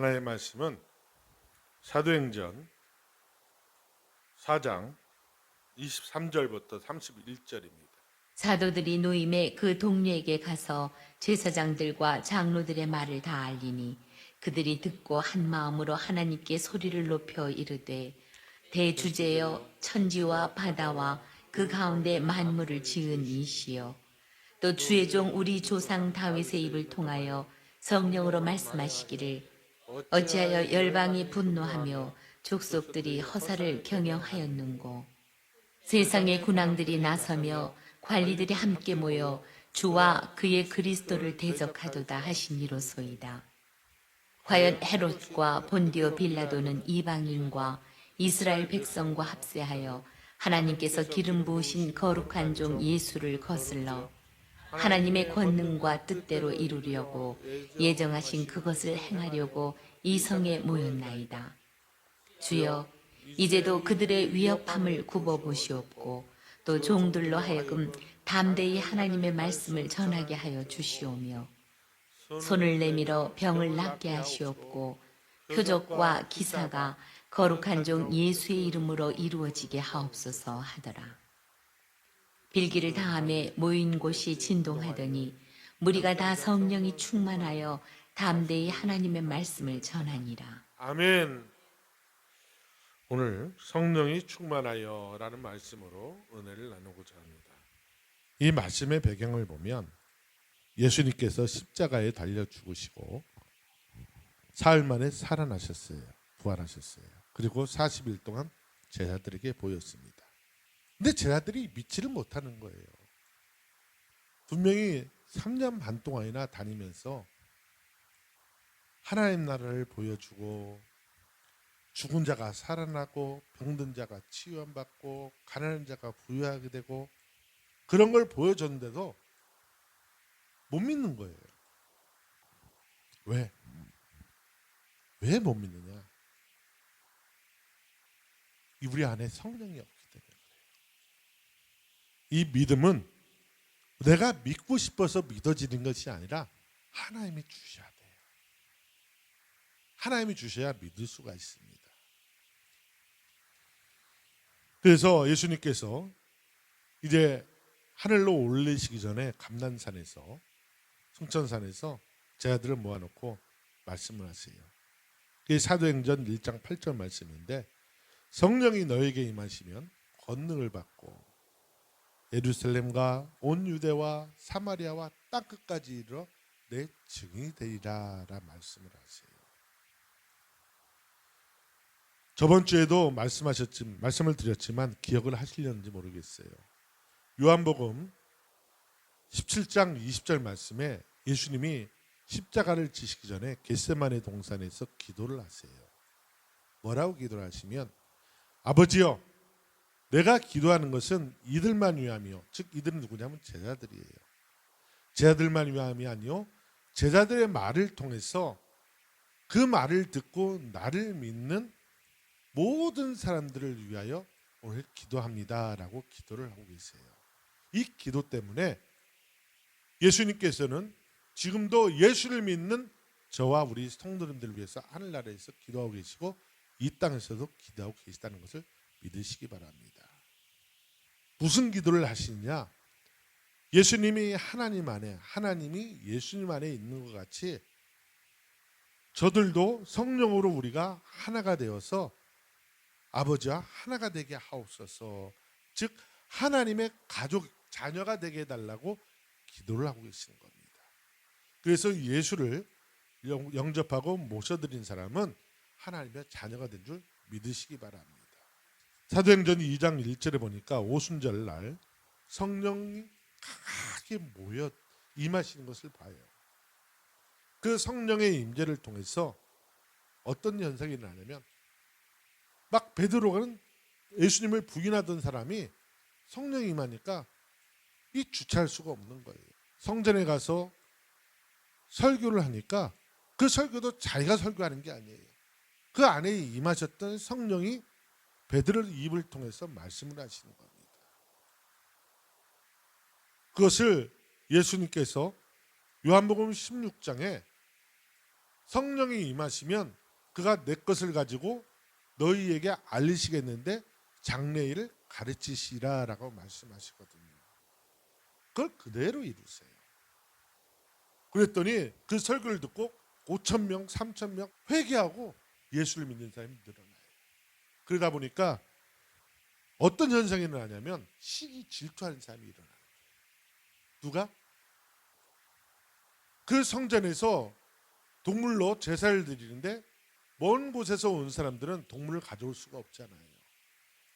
하나님의 말씀은 사도행전 4장 23절부터 31절입니다. 사도들이 노임에 그 동료에게 가서 제사장들과 장로들의 말을 다 알리니 그들이 듣고 한 마음으로 하나님께 소리를 높여 이르되 대주제여 천지와 바다와 그 가운데 만물을 지은 이시여 또 주의 종 우리 조상 다윗의 입을 통하여 성령으로 말씀하시기를 어찌하여 열방이 분노하며 족속들이 허사를 경영하였는고 세상의 군왕들이 나서며 관리들이 함께 모여 주와 그의 그리스도를 대적하도다 하시니로소이다. 과연 헤롯과 본디오 빌라도는 이방인과 이스라엘 백성과 합세하여 하나님께서 기름 부으신 거룩한 종 예수를 거슬러 하나님의 권능과 뜻대로 이루려고 예정하신 그것을 행하려고 이 성에 모였나이다. 주여 이제도 그들의 위협함을 굽어보시옵고 또 종들로 하여금 담대히 하나님의 말씀을 전하게 하여 주시오며 손을 내밀어 병을 낫게 하시옵고 표적과 기사가 거룩한 종 예수의 이름으로 이루어지게 하옵소서 하더라. 빌기를 다함에 모인 곳이 진동하더니 무리가 다 성령이 충만하여 담대히 하나님의 말씀을 전하니라. 아멘. 오늘 성령이 충만하여 라는 말씀으로 은혜를 나누고자 합니다. 이 말씀의 배경을 보면 예수님께서 십자가에 달려 죽으시고 사흘 만에 살아나셨어요. 부활하셨어요. 그리고 40일 동안 제자들에게 보였습니다. 근데 제자들이 믿지를 못하는 거예요. 분명히 3년 반 동안이나 다니면서 하나님 나라를 보여주고 죽은 자가 살아나고 병든 자가 치유받고 가난한 자가 부유하게 되고 그런 걸 보여줬는데도 못 믿는 거예요. 왜? 왜 못 믿느냐? 우리 안에 성령이 없기 때문에 그래요. 이 믿음은 내가 믿고 싶어서 믿어지는 것이 아니라 하나님이 주셔야 돼요. 하나님이 주셔야 믿을 수가 있습니다. 그래서 예수님께서 이제 하늘로 올리시기 전에 감난산에서 성천산에서 제자들을 모아놓고 말씀을 하세요. 그게 사도행전 1장 8절 말씀인데 성령이 너에게 임하시면 권능을 받고 예루살렘과 온 유대와 사마리아와 땅끝까지 이르러 내 증인이 되리라 라 말씀을 하세요. 저번 주에도 말씀을 드렸지만 기억을 하시려는지 모르겠어요. 요한복음 17장 20절 말씀에 예수님이 십자가를 지시기 전에 겟세마네 동산에서 기도를 하세요. 뭐라고 기도를 하시면 아버지여 내가 기도하는 것은 이들만 위함이요. 즉 이들은 누구냐면 제자들이에요. 제자들만 위함이 아니요. 제자들의 말을 통해서 그 말을 듣고 나를 믿는 모든 사람들을 위하여 오늘 기도합니다 라고 기도를 하고 계세요. 이 기도 때문에 예수님께서는 지금도 예수를 믿는 저와 우리 성도님들을 위해서 하늘나라에서 기도하고 계시고 이 땅에서도 기도하고 계시다는 것을 믿으시기 바랍니다. 무슨 기도를 하시느냐? 예수님이 하나님 안에, 하나님이 예수님 안에 있는 것 같이 저들도 성령으로 우리가 하나가 되어서 아버지와 하나가 되게 하옵소서. 즉 하나님의 가족, 자녀가 되게 해달라고 기도를 하고 계시는 겁니다. 그래서 예수를 영접하고 모셔드린 사람은 하나님의 자녀가 된 줄 믿으시기 바랍니다. 사도행전 2장 1절에 보니까 오순절 날 성령이 강하게 모여 임하시는 것을 봐요. 그 성령의 임재를 통해서 어떤 현상이 일어나냐면 막 베드로는 예수님을 부인하던 사람이 성령이 임하니까 이 주체할 수가 없는 거예요. 성전에 가서 설교를 하니까 그 설교도 자기가 설교하는 게 아니에요. 그 안에 임하셨던 성령이 베드로 입을 통해서 말씀을 하시는 겁니다. 그것을 예수님께서 요한복음 16장에 성령이 임하시면 그가 내 것을 가지고 너희에게 알리시겠는데 장래일을 가르치시라라고 말씀하시거든요. 그걸 그대로 이루세요. 그랬더니 그 설교를 듣고 5,000명, 3,000명 회개하고 예수를 믿는 사람이 늘어나요. 그러다 보니까 어떤 현상이 일어나냐면 시기 질투하는 사람이 일어나요. 누가? 그 성전에서 동물로 제사를 드리는데 먼 곳에서 온 사람들은 동물을 가져올 수가 없잖아요.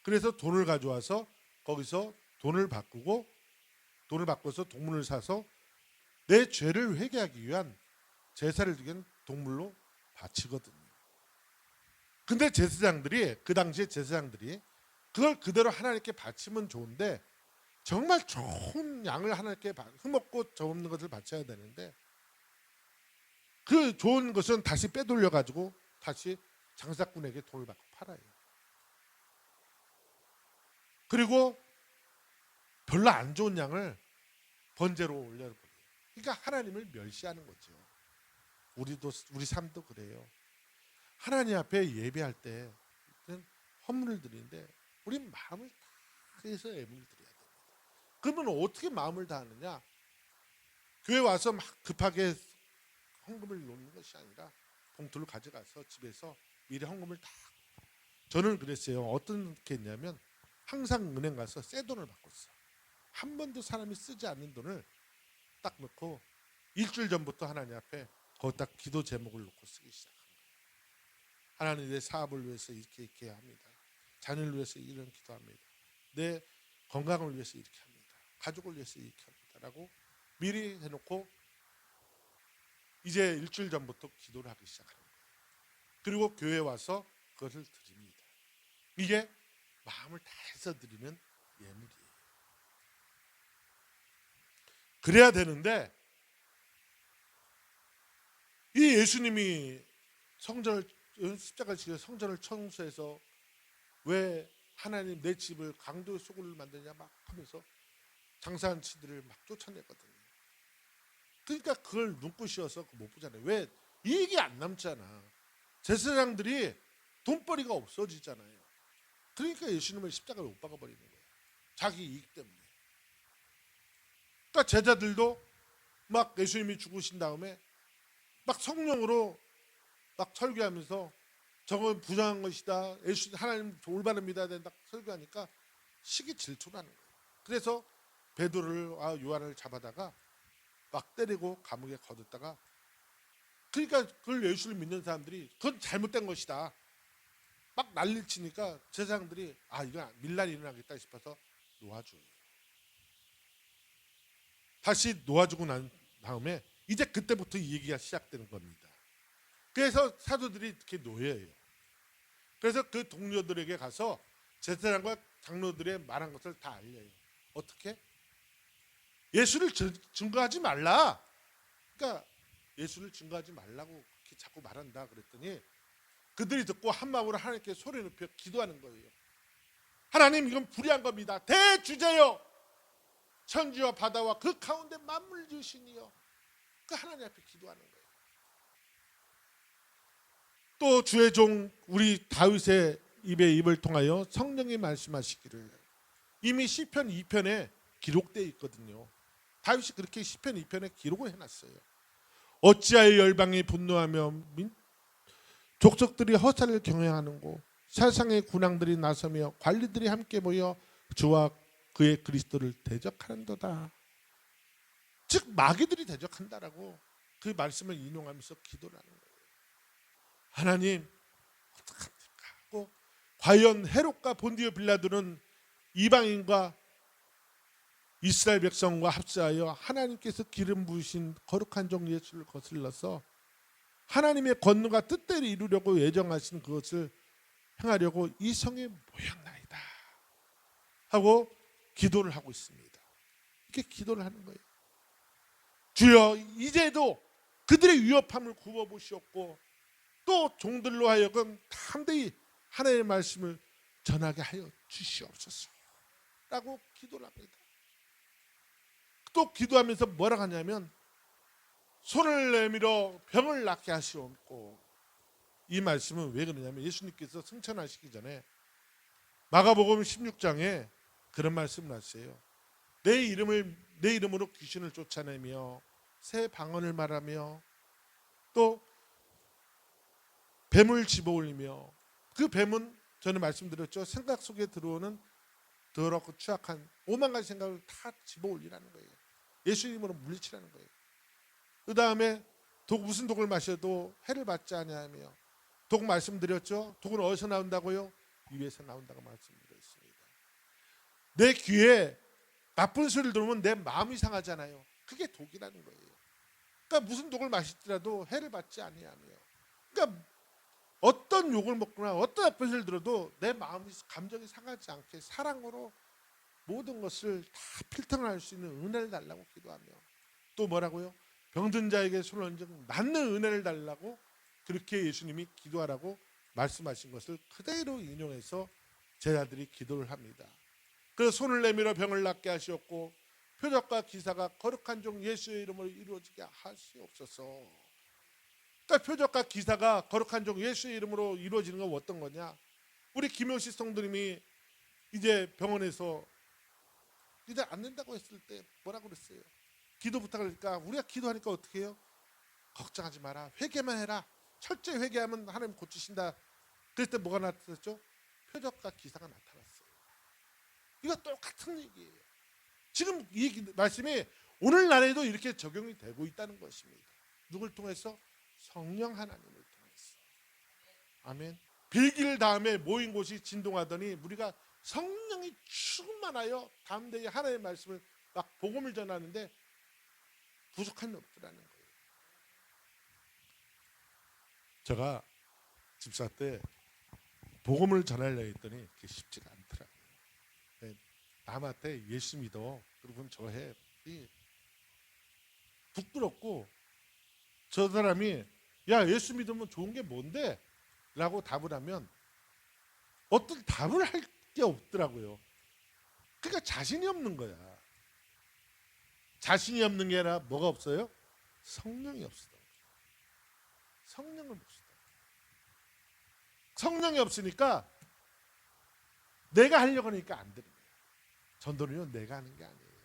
그래서 돈을 가져와서 거기서 돈을 바꿔서 동물을 사서 내 죄를 회개하기 위한 제사를 드리는 동물로 바치거든요. 근데 제사장들이 그 당시에 제사장들이 그걸 그대로 하나님께 바치면 좋은데 정말 좋은 양을 하나님께 흠없고 없는 것을 바쳐야 되는데 그 좋은 것은 다시 빼돌려 가지고 다시 장사꾼에게 돈을 받고 팔아요. 그리고 별로 안 좋은 양을 번제로 올려버려요. 그러니까 하나님을 멸시하는 거죠. 우리 삶도 그래요. 하나님 앞에 예배할 때 헌물을 드리는데 우리 마음을 다해서 예물을 드려야 됩니다. 그러면 어떻게 마음을 다하느냐? 교회 와서 막 급하게 헌금을 놓는 것이 아니라 봉투를 가져가서 집에서 미리 헌금을 다. 저는 그랬어요. 어떻게 했냐면 항상 은행 가서 새 돈을 바꿨어. 한 번도 사람이 쓰지 않는 돈을 딱 넣고 일주일 전부터 하나님 앞에 거기다 기도 제목을 놓고 쓰기 시작합니다. 하나님 내 사업을 위해서 이렇게 합니다. 자녀를 위해서 이런 기도합니다. 내 건강을 위해서 이렇게 합니다. 가족을 위해서 이렇게 합니다. 라고 미리 해놓고 이제 일주일 전부터 기도를 하기 시작합니다. 그리고 교회에 와서 그것을 드립니다. 이게 마음을 다해서 드리는 예물이에요. 그래야 되는데 이 예수님이 십자가 지켜 성전을 청소해서 왜 하나님 내 집을 강도의 소굴을 만드냐 막 하면서 장사한 치들을 막 쫓아냈거든요. 그러니까 그걸 눈부시어서 못 보잖아요. 왜? 이익이 안 남잖아. 제사장들이 돈벌이가 없어지잖아요. 그러니까 예수님을 십자가에 못 박아버리는 거예요. 자기 이익 때문에. 그러니까 제자들도 막 예수님이 죽으신 다음에 막 성령으로 막 설교하면서 저건 부정한 것이다. 하나님 올바릅니다. 딱 설교하니까 시기 질투라는 거예요. 그래서 베드로를 요한을 잡아다가 막 때리고 감옥에 거뒀다가 그러니까 그걸 예수를 믿는 사람들이 그건 잘못된 것이다. 막 난리를 치니까 제사장들이 이거 밀란이 일어나겠다 싶어서 놓아줘요. 다시 놓아주고 난 다음에 이제 그때부터 이 얘기가 시작되는 겁니다. 그래서 사도들이 이렇게 노예예요. 그래서 그 동료들에게 가서 제사장과 장로들의 말한 것을 다 알려요. 어떻게? 예수를 증거하지 말라. 그러니까 예수를 증거하지 말라고 그렇게 자꾸 말한다 그랬더니 그들이 듣고 한 마음으로 하나님께 소리 높여 기도하는 거예요. 하나님 이건 불의한 겁니다. 대주제요. 천지와 바다와 그 가운데 만물 지으시니요. 그 하나님 앞에 기도하는 거예요. 또 주의 종 우리 다윗의 입을 통하여 성령이 말씀하시기를 이미 시편 2편에 기록되어 있거든요. 다윗이 그렇게 시편 2편에 기록을 해놨어요. 어찌하여 열방이 분노하며 족속들이 허사를 경영하는고 세상의 군왕들이 나서며 관리들이 함께 모여 주와 그의 그리스도를 대적하는도다. 즉 마귀들이 대적한다라고 그 말씀을 인용하면서 기도를 하는 거예요. 하나님 어떡합니까? 하고 과연 헤롯과 본디오 빌라도는 이방인과 이스라엘 백성과 합세하여 하나님께서 기름 부으신 거룩한 종 예수를 거슬러서 하나님의 권능과 뜻대로 이루려고 예정하신 그것을 행하려고 이 성에 모였나이다 하고 기도를 하고 있습니다. 이렇게 기도를 하는 거예요. 주여 이제도 그들의 위협함을 굽어보시옵고 또 종들로 하여금 담대히 하나님의 말씀을 전하게 하여 주시옵소서 라고 기도를 합니다. 또 기도하면서 뭐라고 하냐면 손을 내밀어 병을 낫게 하시옵고. 이 말씀은 왜 그러냐면 예수님께서 승천하시기 전에 마가복음 16장에 그런 말씀을 하세요. 내 이름으로 귀신을 쫓아내며 새 방언을 말하며 또 뱀을 집어올리며, 그 뱀은 저는 말씀드렸죠. 생각 속에 들어오는 더럽고 추악한 오만 가지 생각을 다 집어올리라는 거예요. 예수 이름으로 물리치라는 거예요. 그 다음에 무슨 독을 마셔도 해를 받지 아니하며, 독 말씀드렸죠. 독은 어디서 나온다고요? 입에서 나온다고 말씀드렸습니다. 내 귀에 나쁜 소리를 들으면 내 마음이 상하잖아요. 그게 독이라는 거예요. 그러니까 무슨 독을 마시더라도 해를 받지 아니하며, 그러니까 어떤 욕을 먹거나 어떤 나쁜 소리를 들어도 내 마음이 감정이 상하지 않게 사랑으로 모든 것을 다 필터할 수 있는 은혜를 달라고 기도하며, 또 뭐라고요? 병든 자에게 손을 얹어 낫는 은혜를 달라고 그렇게 예수님이 기도하라고 말씀하신 것을 그대로 인용해서 제자들이 기도를 합니다. 그래서 손을 내밀어 병을 낫게 하시었고 표적과 기사가 거룩한 종 예수의 이름으로 이루어지게 하시옵소서. 그러니까 표적과 기사가 거룩한 종 예수의 이름으로 이루어지는 건 어떤 거냐? 우리 김효시 성도님이 이제 병원에서 이제 안 된다고 했을 때 뭐라고 그랬어요? 기도 부탁을 하니까 우리가 기도하니까 어떻게 해요? 걱정하지 마라, 회개만 해라, 철저히 회개하면 하나님 고치신다. 그랬을 때 뭐가 나타났죠? 표적과 기사가 나타났어요. 이거 똑같은 얘기예요. 지금 이 말씀이 오늘날에도 이렇게 적용이 되고 있다는 것입니다. 누굴 통해서? 성령 하나님을 통해서. 아멘. 빌기를 다음에 모인 곳이 진동하더니 우리가 성령이 충만하여 담대히 하나님의 말씀을 막 복음을 전하는데 부족한 게 없더라는 거예요. 제가 집사 때 복음을 전하려 했더니 그게 쉽지가 않더라고요. 남한테 예수 믿어, 그러면 저해 부끄럽고, 저 사람이 야 예수 믿으면 좋은 게 뭔데? 라고 답을 하면 어떤 답을 할 게 없더라고요. 그러니까 자신이 없는 거야. 자신이 없는 게 아니라 뭐가 없어요? 성령이 없어. 성령을 못 쓰다. 성령이 없으니까 내가 하려고 하니까 안 되는 거야. 전도는요 내가 하는 게 아니에요.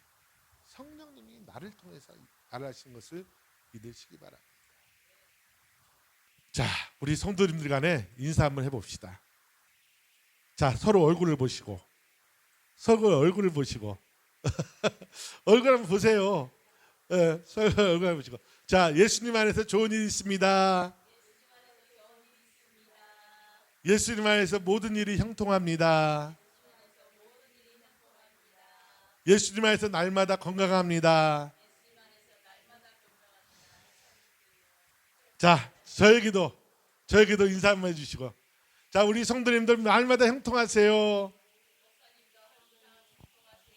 성령님이 나를 통해서 알아신 것을 믿으시기 바랍니다. 자, 우리 성도님들 간에 인사 한번 해봅시다. 자, 서로 얼굴을 보시고, 서로 얼굴을 보시고 얼굴 한번 보세요. 예, 서로 얼굴 한번 보시고. 자, 예수님 안에서 좋은 일이 있습니다. 예수님 안에서 모든 일이 형통합니다. 예수님 안에서 날마다 건강합니다. 자, 저에게도 인사 한번 해주시고. 자, 우리 성도님들 날마다 형통하세요.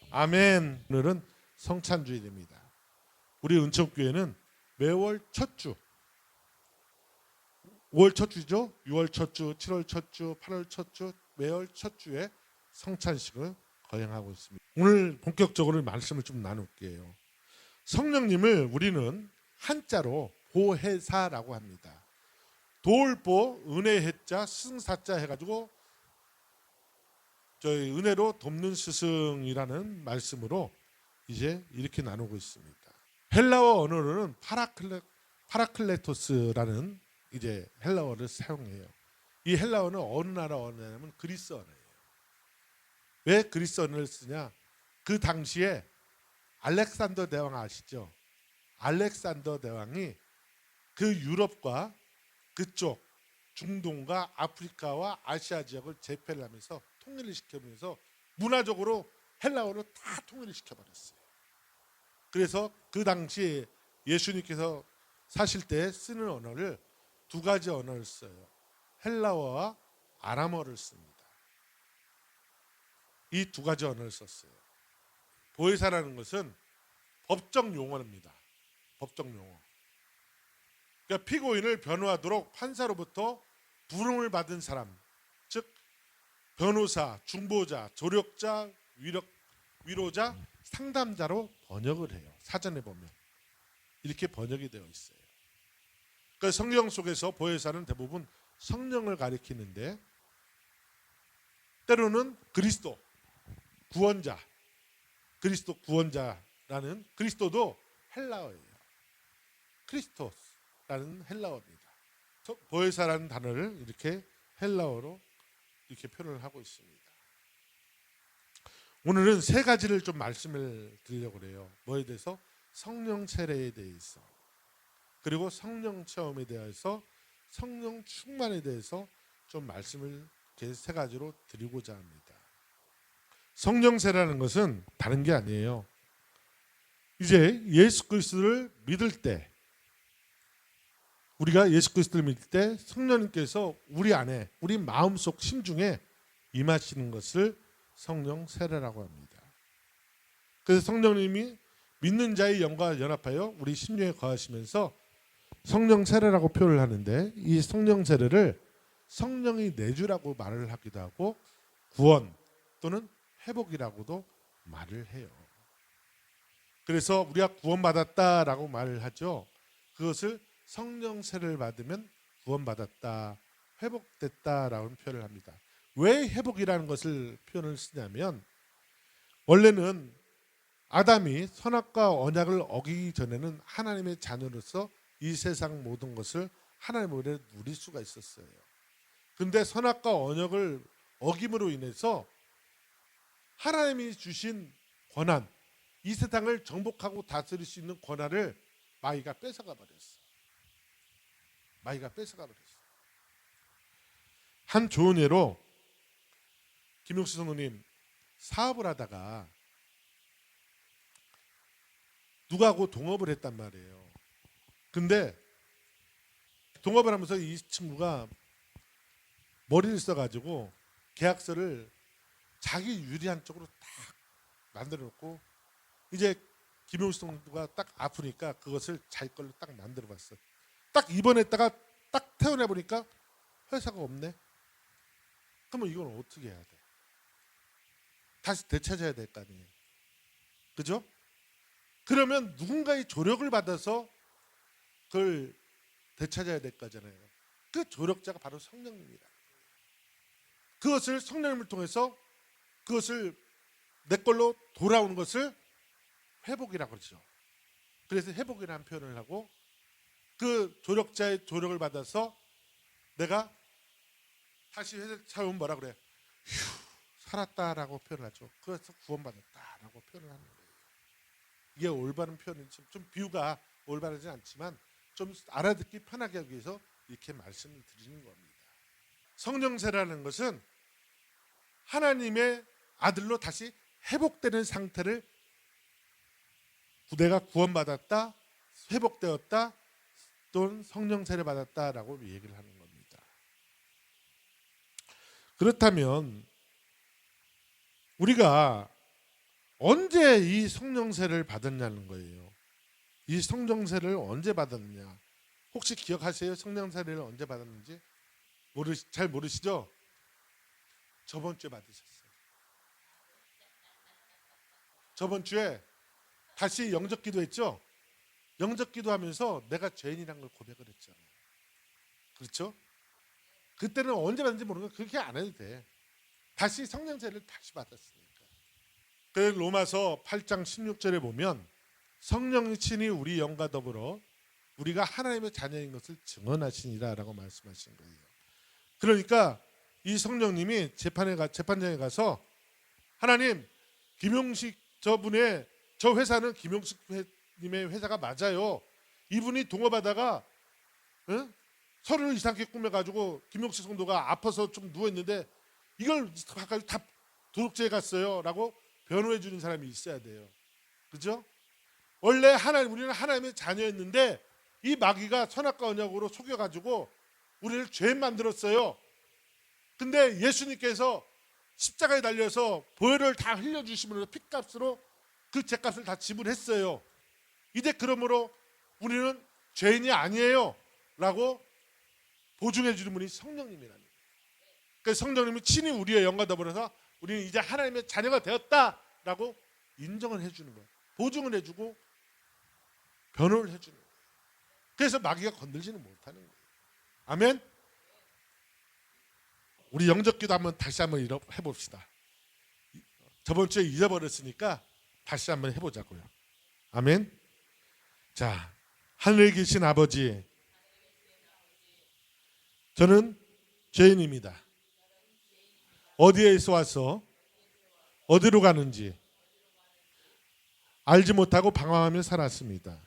아멘. 오늘은 성찬주일입니다. 우리 은총교회는 매월 첫 주, 5월 첫 주죠. 6월 첫 주, 7월 첫 주, 8월 첫 주, 매월 첫 주에 성찬식을 거행하고 있습니다. 오늘 본격적으로 말씀을 좀 나눌게요. 성령님을 우리는 한자로 보혜사라고 합니다. 도울보 은혜해자 스승사자 해가지고 저희 은혜로 돕는 스승이라는 말씀으로 이제 이렇게 나누고 있습니다. 헬라어 언어로는 파라클레토스라는 이제 헬라어를 사용해요. 이 헬라어는 어느 나라 언어냐면 그리스 언어예요. 왜 그리스 언어를 쓰냐? 그 당시에 알렉산더 대왕 아시죠? 알렉산더 대왕이 그 유럽과 그쪽 중동과 아프리카와 아시아 지역을 제패를 하면서 통일을 시켜면서 문화적으로 헬라어를 다 통일을 시켜버렸어요. 그래서 그 당시 예수님께서 사실 때 쓰는 언어를 두 가지 언어를 써요. 헬라어와 아람어를 씁니다. 이 두 가지 언어를 썼어요. 보혜사라는 것은 법적 용어입니다. 법적 용어. 그러니까 피고인을 변호하도록 판사로부터 부름을 받은 사람, 즉 변호사, 중보자, 조력자, 위로자, 상담자로 번역을 해요. 사전에 보면. 이렇게 번역이 되어 있어요. 그러니까 성경 속에서 보혜사는 대부분 성령을 가리키는데 때로는 그리스도 구원자, 그리스도 구원자라는 그리스도도 헬라어예요. 크리스토스라는 헬라어입니다. 보혜사라는 단어를 이렇게 헬라어로 이렇게 표현을 하고 있습니다. 오늘은 세 가지를 좀 말씀을 드리려고 그래요. 뭐에 대해서? 성령 세례에 대해서, 그리고 성령 체험에 대해서, 성령 충만에 대해서 좀 말씀을 이렇게 세 가지로 드리고자 합니다. 성령 세례라는 것은 다른 게 아니에요. 이제 예수 그리스도를 믿을 때, 우리가 예수 그리스도를 믿을 때 성령님께서 우리 안에, 우리 마음속 심중에 임하시는 것을 성령 세례라고 합니다. 그래서 성령님이 믿는 자의 영과 연합하여 우리 심령에 거하시면서 성령 세례라고 표현을 하는데, 이 성령 세례를 성령이 내주라고 말을 하기도 하고 구원 또는 회복이라고도 말을 해요. 그래서 우리가 구원받았다라고 말을 하죠. 그것을 성령 세례를 받으면 구원받았다, 회복됐다라고 표현을 합니다. 왜 회복이라는 것을 표현을 쓰냐면, 원래는 아담이 선악과 언약을 어기기 전에는 하나님의 자녀로서 이 세상 모든 것을 하나님으로 누릴 수가 있었어요. 그런데 선악과 언약을 어김으로 인해서 하나님이 주신 권한, 이 세상을 정복하고 다스릴 수 있는 권한을 마귀가 뺏어가 버렸어. 마귀가 뺏어가 버렸어. 한 좋은 예로 김용수 성도님 사업을 하다가 누구하고 동업을 했단 말이에요. 근데 동업을 하면서 이 친구가 머리를 써가지고 계약서를 자기 유리한 쪽으로 딱 만들어 놓고, 이제 김용수 성도가 딱 아프니까 그것을 자기 걸로 딱 만들어 봤어. 딱 입원했다가 딱 퇴원해 보니까 회사가 없네. 그러면 이건 어떻게 해야 돼? 다시 되찾아야 될 거 아니에요. 그죠? 그러면 누군가의 조력을 받아서 그걸 되찾아야 될 거잖아요. 그 조력자가 바로 성령님이다. 그것을 성령님을 통해서 그것을 내 걸로 돌아오는 것을 회복이라고 그러죠. 그래서 회복이라는 표현을 하고, 그 조력자의 조력을 받아서 내가 다시 회사 차오면 뭐라 그래? 휴, 살았다라고 표현하죠. 그래서 구원받았다라고 표현을 하는 거예요. 이게 올바른 표현인지, 좀 비유가 올바르지 않지만 좀 알아듣기 편하게 하기 위해서 이렇게 말씀을 드리는 겁니다. 성령세라는 것은 하나님의 아들로 다시 회복되는 상태를, 내가 구원받았다, 회복되었다, 또는 성령세를 받았다라고 얘기를 하는 겁니다. 그렇다면 우리가 언제 이 성령세를 받았냐는 거예요. 이 성령세를 언제 받았느냐? 혹시 기억하세요? 성령세를 언제 받았는지? 잘 모르시죠? 저번 주에 받으셨어요. 저번 주에 다시 영접 기도했죠? 영접 기도하면서 내가 죄인이라는 걸 고백을 했잖아요. 그렇죠? 그때는 언제 받는지 모르니까 그렇게 안 해도 돼. 다시 성령세를 다시 받았으니까. 그래서 로마서 8장 16절에 보면 성령이 친히 우리 영과 더불어 우리가 하나님의 자녀인 것을 증언하시니라라고 말씀하신 거예요. 그러니까 이 성령님이 재판장에 가서, 하나님, 김용식 저분의 저 회사는 김용식 님의 회사가 맞아요. 이분이 동업하다가 서류를 이상하게 꾸며가지고 김용식 성도가 아파서 좀 누워있는데 이걸 가까이 다 도둑질해 갔어요 라고 변호해 주는 사람이 있어야 돼요. 그죠? 원래 우리는 하나님의 자녀였는데 이 마귀가 선악과 언약으로 속여가지고 우리를 죄인 만들었어요. 근데 예수님께서 십자가에 달려서 보혈을 다 흘려주시면서 핏값으로 그 죄값을 다 지불했어요. 이제 그러므로 우리는 죄인이 아니에요 라고 보증해 주는 분이 성령님이라는 거예요. 그래서 성령님이 친히 우리의 영과 더불어서 우리는 이제 하나님의 자녀가 되었다라고 인정을 해주는 거예요. 보증을 해주고 변호를 해주는 거예요. 그래서 마귀가 건들지는 못하는 거예요. 아멘. 우리 영접기도 다시 한번 해봅시다. 저번 주에 잊어버렸으니까 다시 한번 해보자고요. 아멘. 자, 하늘에 계신 아버지, 저는 죄인입니다. 어디에서 와서 어디로 가는지 알지 못하고 방황하며 살았습니다.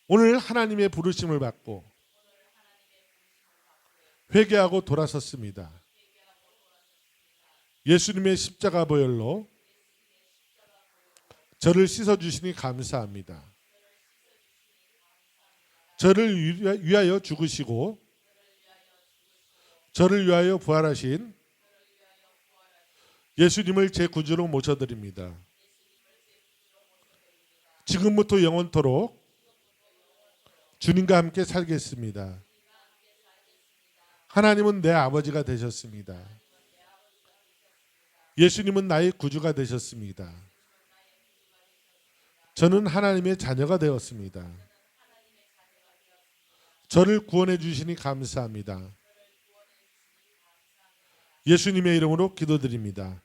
오늘 하나님의 부르심을 받고 회개하고 돌아섰습니다. 예수님의 십자가 보혈로 저를 씻어주시니 감사합니다. 저를 위하여 죽으시고 저를 위하여 부활하신 예수님을 제 구주로 모셔드립니다. 지금부터 영원토록 주님과 함께 살겠습니다. 하나님은 내 아버지가 되셨습니다. 예수님은 나의 구주가 되셨습니다. 저는 하나님의 자녀가 되었습니다. 저를 구원해 주시니 감사합니다. 예수님의 이름으로 기도드립니다.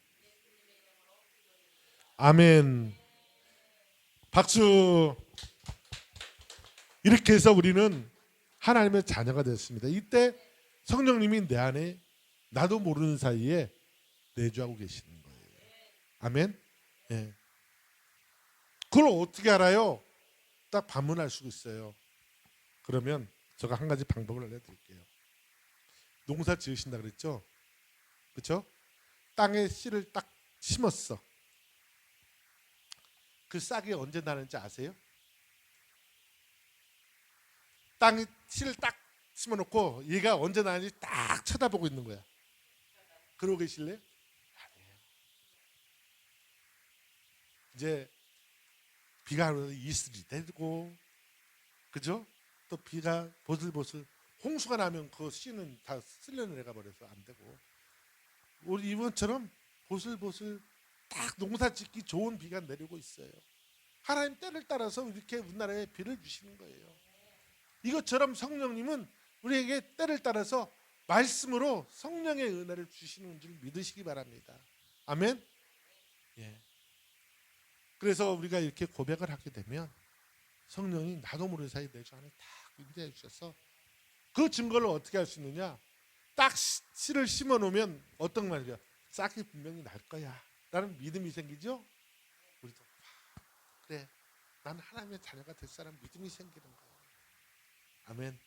아멘. 박수. 이렇게 해서 우리는 하나님의 자녀가 됐습니다. 이때 성령님이 내 안에 나도 모르는 사이에 내주하고 계시는 거예요. 아멘. 예. 그걸 어떻게 알아요? 딱 반문할 수 있어요. 그러면 제가 한 가지 방법을 알려드릴게요. 농사 지으신다 그랬죠? 그렇죠? 땅에 씨를 딱 심었어. 그 싹이 언제 나는지 아세요? 땅에 씨를 딱 심어놓고 얘가 언제 나는지 딱 쳐다보고 있는 거야. 그러고 계실래요? 아니에요. 이제 비가 오면서 이슬이 내리고, 그죠? 또 비가 보슬보슬 홍수가 나면 그 씨는 다 쓸려 내려가 버려서 안 되고, 우리 이번처럼 보슬보슬 딱 농사 짓기 좋은 비가 내리고 있어요. 하나님 때를 따라서 이렇게 우리나라에 비를 주시는 거예요. 이것처럼 성령님은 우리에게 때를 따라서 말씀으로 성령의 은혜를 주시는 줄 믿으시기 바랍니다. 아멘. 예. 그래서 우리가 이렇게 고백을 하게 되면 성령이 나도 모르는 사이 내 주 안에 딱 임재해 주셔서 그 증거를 어떻게 할 수 있느냐? 딱 씨를 심어 놓으면 어떤 말이야? 싹이 분명히 날 거야 라는 믿음이 생기죠. 우리도 그래, 난 하나님의 자녀가 될 사람 믿음이 생기는 거예요. 아멘.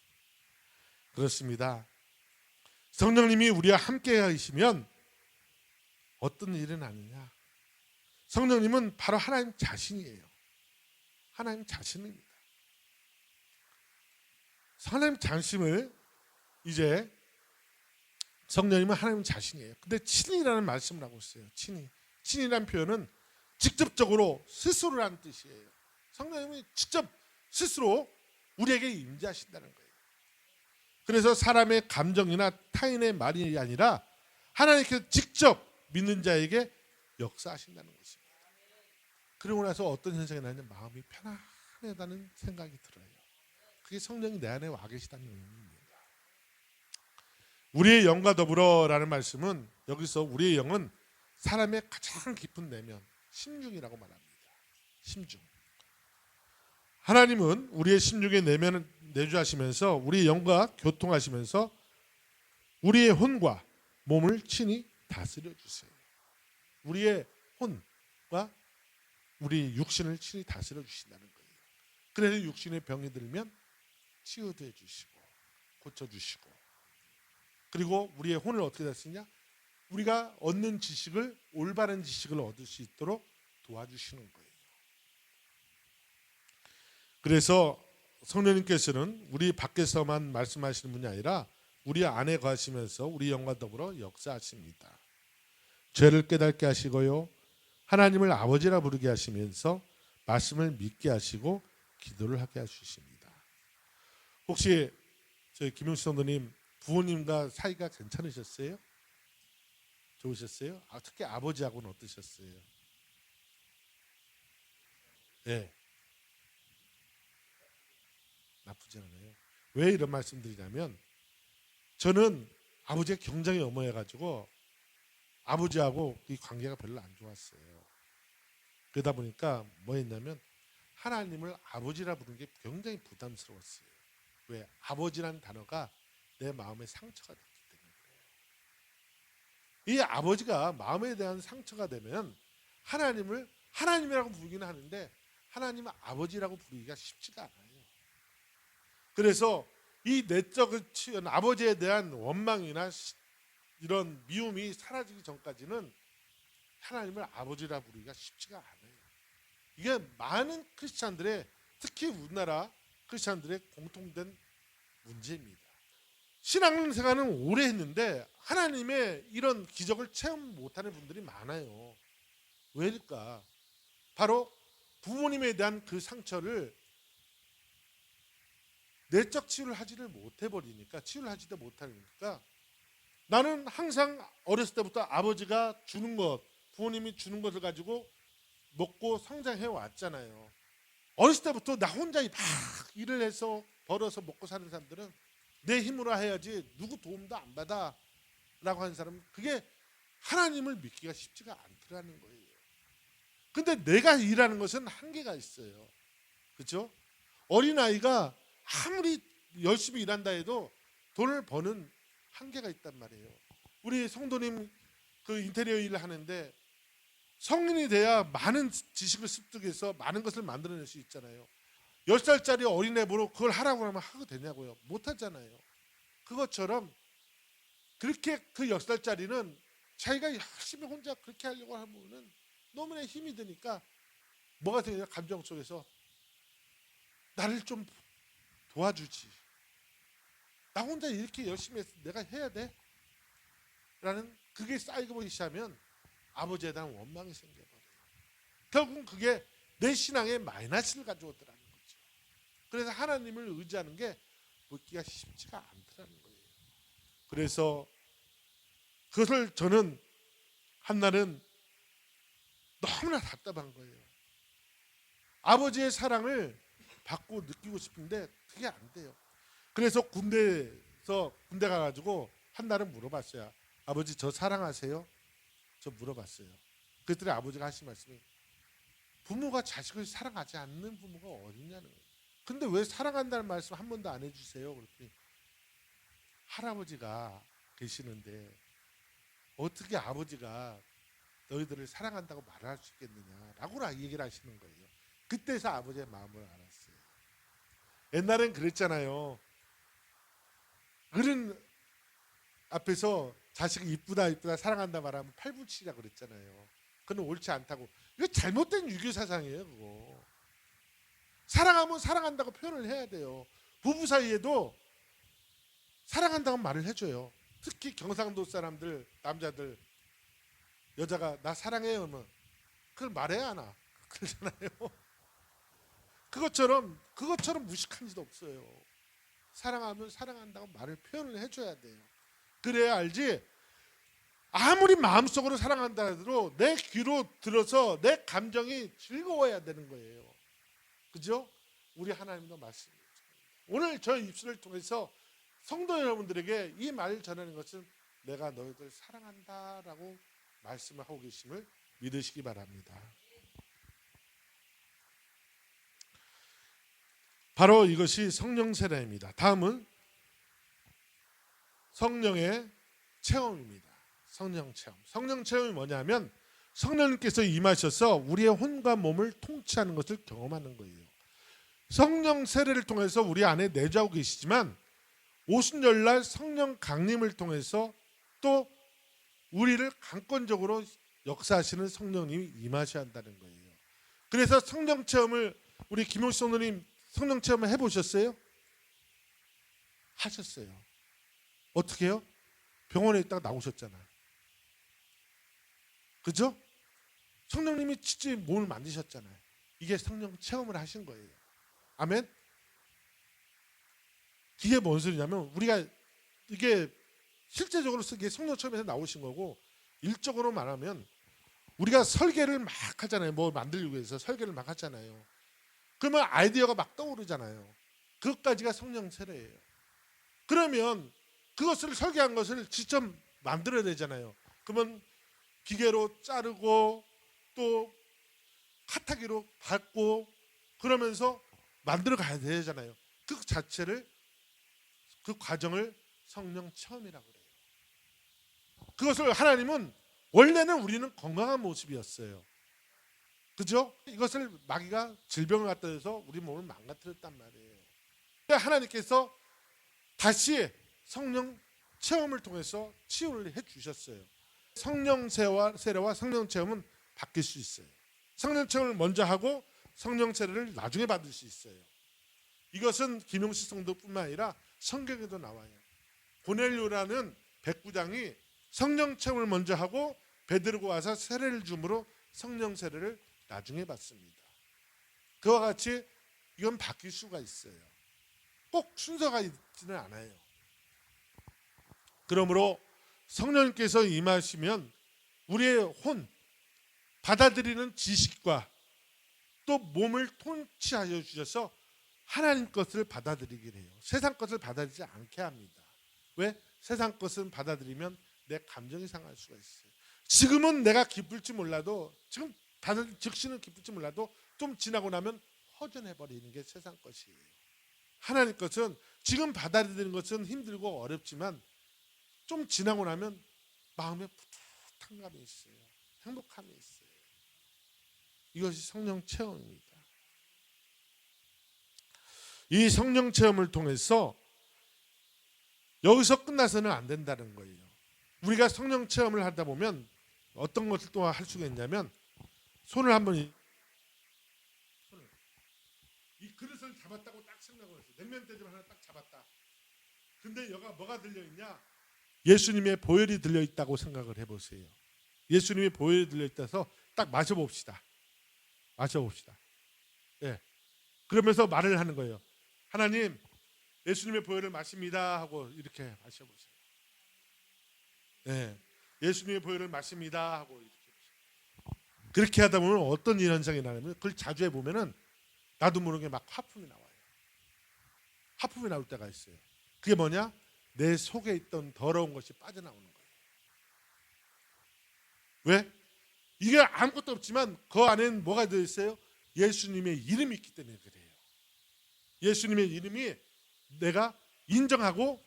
그렇습니다. 성령님이 우리와 함께 하시면 어떤 일은 아니냐? 성령님은 바로 하나님 자신이에요. 하나님 자신입니다. 하나님 자신을 이제 성령님은 하나님 자신이에요. 근데 친이라는 말씀을 하고 있어요. 친이라는 표현은 직접적으로 스스로라는 뜻이에요. 성령님이 직접 스스로 우리에게 임재하신다는 거예요. 그래서 사람의 감정이나 타인의 말이 아니라 하나님께서 직접 믿는 자에게 역사하신다는 것입니다. 그러고 나서 어떤 현상이 나냐면 마음이 편안하다는 생각이 들어요. 그게 성령이 내 안에 와 계시다는 의미입니다. 우리의 영과 더불어라는 말씀은 여기서 우리의 영은 사람의 가장 깊은 내면, 심중이라고 말합니다. 심중. 하나님은 우리의 심중의 내면을 내주하시면서 우리의 영과 교통하시면서 우리의 혼과 몸을 친히 다스려 주세요. 우리의 혼과 우리 육신을 친히 다스려 주신다는 거예요. 그래서 육신의 병이 들면 치유해 주시고 고쳐 주시고, 그리고 우리의 혼을 어떻게 다스리냐? 우리가 얻는 지식을, 올바른 지식을 얻을 수 있도록 도와주시는 거예요. 그래서 성령님께서는 우리 밖에서만 말씀하시는 분이 아니라 우리 안에 거하시면서 우리 영과 더불어 역사하십니다. 죄를 깨닫게 하시고요, 하나님을 아버지라 부르게 하시면서 말씀을 믿게 하시고 기도를 하게 해주십니다. 혹시 저희 김용수 성도님 부모님과 사이가 괜찮으셨어요? 좋으셨어요? 특히 아버지하고는 어떠셨어요? 예. 나쁘지 않아요. 왜 이런 말씀드리냐면 저는 아버지가 굉장히 어머해가지고 아버지하고 이 관계가 별로 안 좋았어요. 그러다 보니까 뭐 했냐면 하나님을 아버지라 부르는 게 굉장히 부담스러웠어요. 왜? 아버지라는 단어가 내 마음에 상처가 됐기 때문에 그래요. 이 아버지가 마음에 대한 상처가 되면 하나님을 하나님이라고 부르기는 하는데 하나님은 아버지라고 부르기가 쉽지가 않아요. 그래서 이 내적인 아버지에 대한 원망이나 이런 미움이 사라지기 전까지는 하나님을 아버지라 부르기가 쉽지가 않아요. 이게 많은 크리스찬들의, 특히 우리나라 크리스찬들의 공통된 문제입니다. 신앙생활은 오래 했는데 하나님의 이런 기적을 체험 못하는 분들이 많아요. 왜일까? 바로 부모님에 대한 그 상처를 내적 치유를 하지를 못해버리니까, 치유를 하지도 못하니까 나는 항상 어렸을 때부터 아버지가 주는 것, 부모님이 주는 것을 가지고 먹고 성장해 왔잖아요. 어렸을 때부터 나 혼자 막 일을 해서 벌어서 먹고 사는 사람들은 내 힘으로 해야지 누구 도움도 안 받아 라고 하는 사람은 그게 하나님을 믿기가 쉽지가 않더라는 거예요. 근데 내가 일하는 것은 한계가 있어요. 그렇죠? 어린아이가 아무리 열심히 일한다 해도 돈을 버는 한계가 있단 말이에요. 우리 성도님 그 인테리어 일을 하는데 성인이 돼야 많은 지식을 습득해서 많은 것을 만들어낼 수 있잖아요. 10살짜리 어린애 보러 그걸 하라고 하면 하고 되냐고요? 못하잖아요. 그것처럼 그렇게 그 10살짜리는 자기가 열심히 혼자 그렇게 하려고 하면은 너무나 힘이 드니까 뭐가 되냐, 감정 속에서 나를 좀 도와주지. 나 혼자 이렇게 열심히 해서 내가 해야 돼? 라는 그게 쌓이고 보기 시작하면 아버지에 대한 원망이 생겨버려요. 결국은 그게 내 신앙에 마이너스를 가져오더라는 거죠. 그래서 하나님을 의지하는 게 믿기가 쉽지가 않더라는 거예요. 그래서 그것을 저는 한날은 너무나 답답한 거예요. 아버지의 사랑을 받고 느끼고 싶은데 그게 안 돼요. 그래서 군대 가가지고 한날은 물어봤어요. 아버지 저 사랑하세요? 저 물어봤어요. 그랬더니 아버지가 하신 말씀이 부모가 자식을 사랑하지 않는 부모가 어딨냐는 거예요. 근데 왜 사랑한다는 말씀 한 번도 안 해주세요? 그랬더니 할아버지가 계시는데 어떻게 아버지가 너희들을 사랑한다고 말할 수 있겠느냐라고 얘기를 하시는 거예요. 그때서 아버지의 마음을 알았어요. 옛날엔 그랬잖아요. 어른 앞에서 자식이 이쁘다 사랑한다 말하면 팔불치라 그랬잖아요. 그건 옳지 않다고. 이거 잘못된 유교 사상이에요. 그거. 사랑하면 사랑한다고 표현을 해야 돼요. 부부 사이에도 사랑한다고 말을 해줘요. 특히 경상도 사람들, 남자들, 여자가 나 사랑해요 하면 그걸 말해야 하나 그러잖아요. 그것처럼 무식한 짓 없어요. 사랑하면 사랑한다고 말을 표현을 해줘야 돼요. 그래야 알지. 아무리 마음속으로 사랑한다 해도 내 귀로 들어서 내 감정이 즐거워야 되는 거예요. 그죠? 우리 하나님도 말씀입니다. 오늘 저 입술을 통해서 성도 여러분들에게 이 말을 전하는 것은 내가 너희들 사랑한다라고 말씀을 하고 계심을 믿으시기 바랍니다. 바로 이것이 성령 세례입니다. 다음은 성령의 체험입니다. 성령 체험. 성령 체험이 뭐냐면 성령님께서 임하셔서 우리의 혼과 몸을 통치하는 것을 경험하는 거예요. 성령 세례를 통해서 우리 안에 내주하고 계시지만 오순절날 성령 강림을 통해서 또 우리를 강권적으로 역사하시는 성령님이 임하셔야 한다는 거예요. 그래서 성령 체험을 우리 김용식 성도님 성령 체험을 해보셨어요? 하셨어요. 어떻게 해요? 병원에 있다가 나오셨잖아요. 그죠? 성령님이 직접 몸을 만드셨잖아요. 이게 성령 체험을 하신 거예요. 아멘? 이게 뭔 소리냐면 우리가 이게 실제적으로 이게 성령 체험에서 나오신 거고 일적으로 말하면 우리가 설계를 막 하잖아요. 뭐 만들기 위해서 설계를 막 하잖아요. 그러면 아이디어가 막 떠오르잖아요. 그것까지가 성령 세례예요. 그러면 그것을 설계한 것을 직접 만들어야 되잖아요. 그러면 기계로 자르고 또 카타기로 밟고 그러면서 만들어 가야 되잖아요. 그 자체를, 그 과정을 성령 체험이라고 그래요. 그것을 하나님은, 원래는 우리는 건강한 모습이었어요. 그죠? 이것을 마귀가 질병을 갖다 해서 우리 몸을 망가뜨렸단 말이에요. 근데 하나님께서 다시 성령 체험을 통해서 치유를 해 주셨어요. 성령 세례와 성령 체험은 바뀔 수 있어요. 성령 체험을 먼저 하고 성령 세례를 나중에 받을 수 있어요. 이것은 김용식 성도뿐만 아니라 성경에도 나와요. 고넬료라는 백부장이 성령 체험을 먼저 하고 베드로가 와서 세례를 줌으로 성령 세례를 나중에 받습니다. 그와 같이 이건 바뀔 수가 있어요. 꼭 순서가 있지는 않아요. 그러므로 성령님께서 임하시면 우리의 혼, 받아들이는 지식과 또 몸을 통치하여 주셔서 하나님 것을 받아들이게 해요. 세상 것을 받아들이지 않게 합니다. 왜? 세상 것은 받아들이면 내 감정이 상할 수가 있어요. 지금은 내가 기쁠지 몰라도, 지금 즉시는 기쁠지 몰라도 좀 지나고 나면 허전해버리는 게 세상 것이에요. 하나님 것은 지금 받아들이는 것은 힘들고 어렵지만 좀 지나고 나면 마음에 푸듯한 감이 있어요. 행복함이 있어요. 이것이 성령 체험입니다. 이 성령 체험을 통해서 여기서 끝나서는 안 된다는 거예요. 우리가 성령 체험을 하다 보면 어떤 것을 또 할 수가 있냐면, 손을 한번, 이 그릇을 잡았다고 딱 생각을 했어요. 냉면 대접 하나 딱 잡았다. 근데 여기가 뭐가 들려있냐? 예수님의 보혈이 들려있다고 생각을 해보세요. 예수님의 보혈이 들려있다서 딱 마셔봅시다. 마셔봅시다. 예. 그러면서 말을 하는 거예요. 하나님, 예수님의 보혈을 마십니다 하고 이렇게 마셔보세요. 예. 예수님의 보혈을 마십니다 하고 이렇게. 그렇게 하다 보면 어떤 현상이 나냐면, 그걸 자주 해보면은 나도 모르게 막 하품이 나와요. 하품이 나올 때가 있어요. 그게 뭐냐? 내 속에 있던 더러운 것이 빠져나오는 거예요. 왜? 이게 아무것도 없지만 그 안에는 뭐가 들어있어요? 예수님의 이름이 있기 때문에 그래요. 예수님의 이름이 내가 인정하고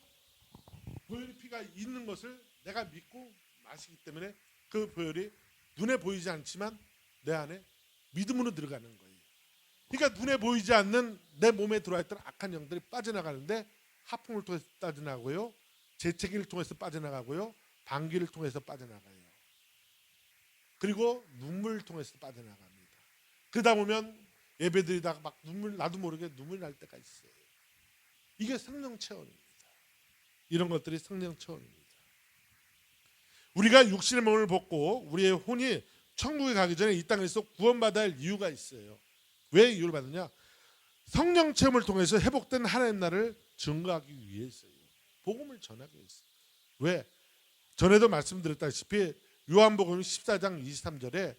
보혈의 피가 있는 것을 내가 믿고 마시기 때문에 그 보혈이 눈에 보이지 않지만 내 안에 믿음으로 들어가는 거예요. 그러니까 눈에 보이지 않는 내 몸에 들어와 있던 악한 영들이 빠져나가는데, 하품을 통해서 빠져나가고요, 재채기를 통해서 빠져나가고요, 방귀를 통해서 빠져나가요. 그리고 눈물을 통해서 빠져나갑니다. 그러다 보면 예배드리다가 막 나도 모르게 눈물이 날 때가 있어요. 이게 성령 체험입니다. 이런 것들이 성령 체험입니다. 우리가 육신의 몸을 벗고 우리의 혼이 천국에 가기 전에 이 땅에서 구원받아야 할 이유가 있어요. 왜 이유를 받느냐? 성령 체험을 통해서 회복된 하나님 나라를 증거하기 위해서요. 복음을 전하기 위해서. 왜? 전에도 말씀드렸다시피 요한복음 14장 23절에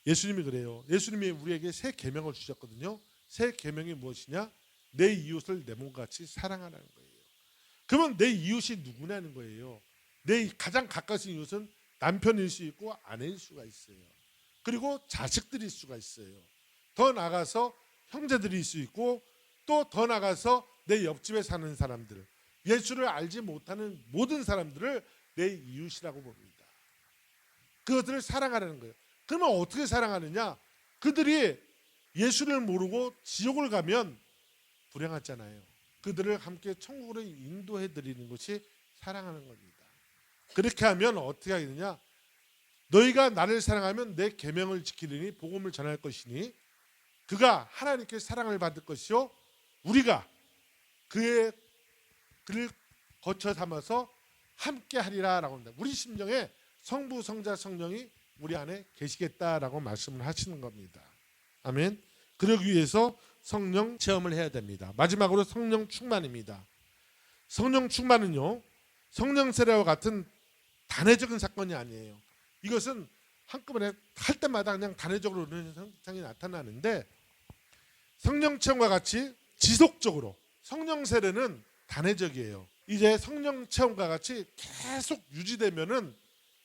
예수님이 그래요. 예수님이 우리에게 새 계명을 주셨거든요. 새 계명이 무엇이냐? 내 이웃을 내 몸같이 사랑하라는 거예요. 그러면 내 이웃이 누구냐는 거예요. 내 가장 가까운 이웃은 남편일 수 있고 아내일 수가 있어요. 그리고 자식들일 수가 있어요. 더 나가서 형제들일 수 있고, 또 더 나가서 내 옆집에 사는 사람들, 예수를 알지 못하는 모든 사람들을 내 이웃이라고 봅니다. 그것들을 사랑하라는 거예요. 그러면 어떻게 사랑하느냐? 그들이 예수를 모르고 지옥을 가면 불행하잖아요. 그들을 함께 천국으로 인도해 드리는 것이 사랑하는 겁니다. 그렇게 하면 어떻게 하게 되냐? 너희가 나를 사랑하면 내 계명을 지키리니 복음을 전할 것이니 그가 하나님께 사랑을 받을 것이요, 우리가 그를 거쳐 삼아서 함께 하리라라고 합니다. 우리 심정에 성부, 성자, 성령이 우리 안에 계시겠다라고 말씀을 하시는 겁니다. 아멘. 그러기 위해서 성령 체험을 해야 됩니다. 마지막으로 성령 충만입니다. 성령 충만은요, 성령 세례와 같은 단회적인 사건이 아니에요. 이것은 한꺼번에 할 때마다 그냥 단회적으로 그런 현상이 나타나는데, 성령 체험과 같이 지속적으로, 성령 세례는 단회적이에요. 이제 성령 체험과 같이 계속 유지되면은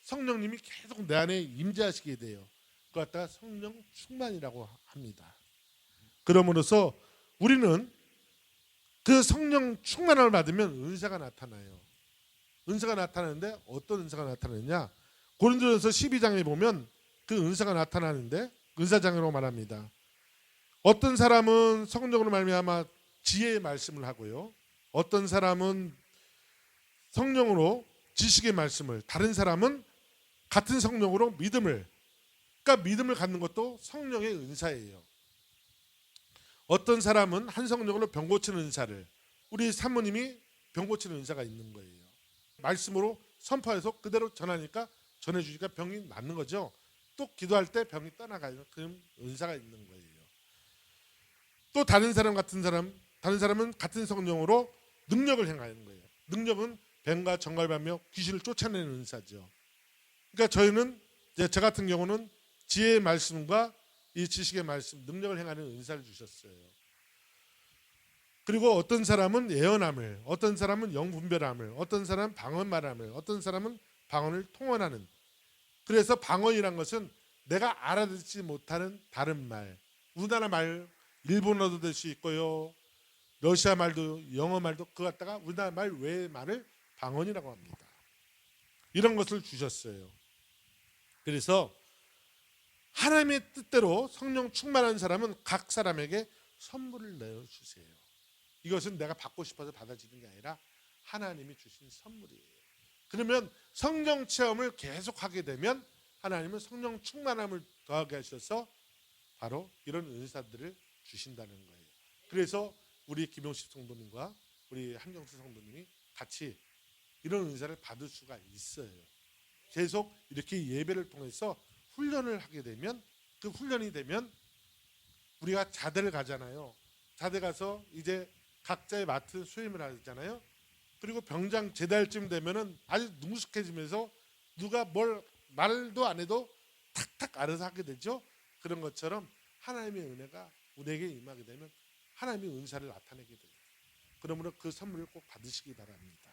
성령님이 계속 내 안에 임재하시게 돼요. 그걸 갖다가 성령 충만이라고 합니다. 그러므로서 우리는 그 성령 충만을 받으면 은사가 나타나요. 은사가 나타나는데 어떤 은사가 나타나느냐? 고린도전서 12장에 보면 그 은사가 나타나는데 은사장으로 말합니다. 어떤 사람은 성령으로 말미암아 지혜의 말씀을 하고요. 어떤 사람은 성령으로 지식의 말씀을, 다른 사람은 같은 성령으로 믿음을, 그러니까 믿음을 갖는 것도 성령의 은사예요. 어떤 사람은 한 성령으로 병 고치는 은사를, 우리 사모님이 병 고치는 은사가 있는 거예요. 말씀으로 선포해서 그대로 전하니까, 전해주니까 병이 낫는 거죠. 또 기도할 때 병이 떠나가요. 그런 은사가 있는 거예요. 또 다른 사람은 같은 성령으로 능력을 행하는 거예요. 능력은 뱀과 정갈하며 귀신을 쫓아내는 은사죠. 그러니까 저희는 저 같은 경우는 지혜의 말씀과 이 지식의 말씀, 능력을 행하는 은사를 주셨어요. 그리고 어떤 사람은 예언함을, 어떤 사람은 영분별함을, 어떤 사람은 방언 말함을, 어떤 사람은 방언을 통언하는. 그래서 방언이란 것은 내가 알아듣지 못하는 다른 말, 우리나라 말, 일본어도 될 수 있고요, 러시아 말도, 영어 말도, 그거 갖다가 우리나라 말 외의 말을 방언이라고 합니다. 이런 것을 주셨어요. 그래서 하나님의 뜻대로 성령 충만한 사람은 각 사람에게 선물을 내어주세요. 이것은 내가 받고 싶어서 받아지는 게 아니라 하나님이 주신 선물이에요. 그러면 성령 체험을 계속하게 되면 하나님은 성령 충만함을 더하게 하셔서 바로 이런 은사들을 주신다는 거예요. 그래서 우리 김용식 성도님과 우리 한경수 성도님이 같이 이런 은사를 받을 수가 있어요. 계속 이렇게 예배를 통해서 훈련을 하게 되면, 그 훈련이 되면 우리가 자대를 가잖아요. 자대 가서 이제 각자의 맡은 수임을 하잖아요. 그리고 병장 제달쯤 되면은 아주 능숙해지면서 누가 뭘 말도 안 해도 탁탁 알아서 하게 되죠. 그런 것처럼 하나님의 은혜가 우리에게 임하게 되면 하나님의 은사를 나타내게 돼요. 그러므로 그 선물을 꼭 받으시기 바랍니다.